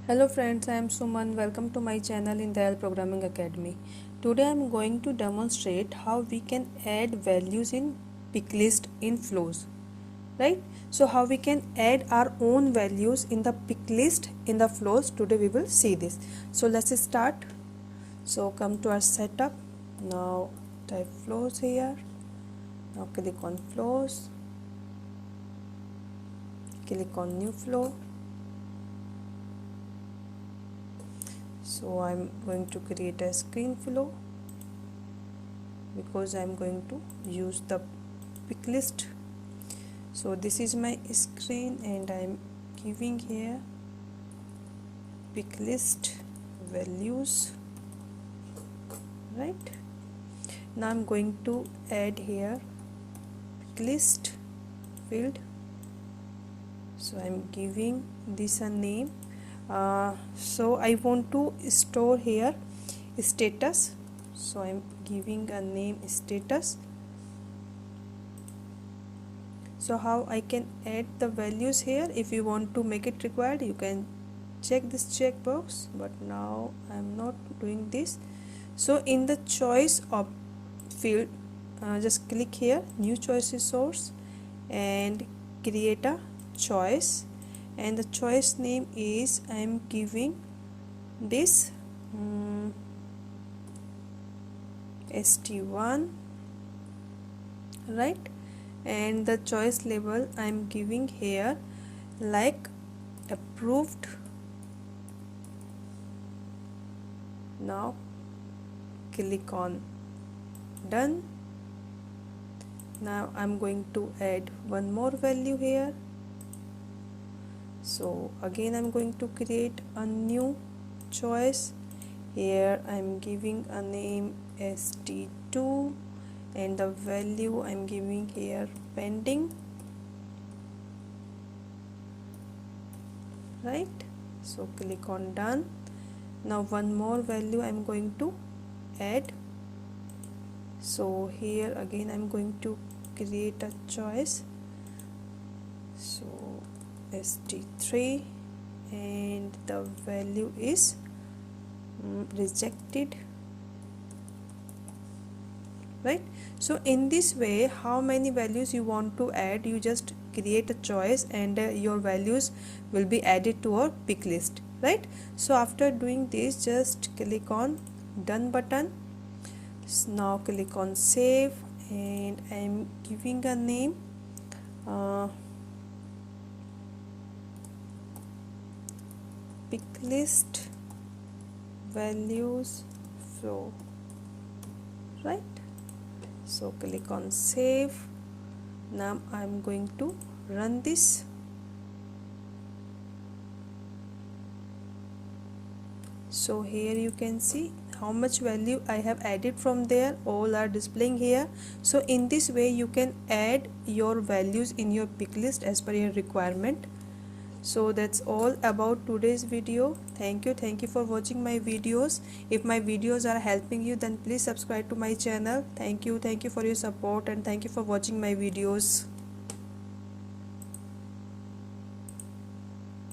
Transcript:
Hello friends, I am Suman. Welcome to my channel in Dayal Programming Academy. Today I am going to demonstrate how we can add values in Picklist in flows. Right? So how we can add our own values in the Picklist in the flows. Today we will see this. So let's start. So come to our setup. Now type flows here. Now click on flows. Click on new flow. So I'm going to create a screen flow because I'm going to use the Picklist. So this is my screen and I'm giving here Picklist values. Right, now I'm going to add here Picklist field. So I'm giving this a name. So I want to store here status, so I'm giving a name status. So how I can add the values here? If you want to make it required, you can check this checkbox, but now I'm not doing this. So in the choice of field, just click here new choice resource and create a choice, and the choice name is I am giving this st1, right, and the choice label I am giving here like approved. Now click on done. Now I'm going to add one more value here. So again I'm going to create a new choice. Here I'm giving a name st2 and the value I'm giving here pending, right? So click on done. Now one more value I'm going to add. So here again I'm going to create a choice, so st3 and the value is rejected, right? So in this way, how many values you want to add, you just create a choice and your values will be added to our pick list, right? So after doing this, just click on done button. Now click on save and I am giving a name Picklist values flow, right? So click on save. Now I'm going to run this. So here you can see how much value I have added from there, all are displaying here. So in this way you can add your values in your pick list as per your requirement. So that's all about today's video. Thank you for watching my videos. If my videos are helping you, then please subscribe to my channel. Thank you for your support and thank you for watching my videos.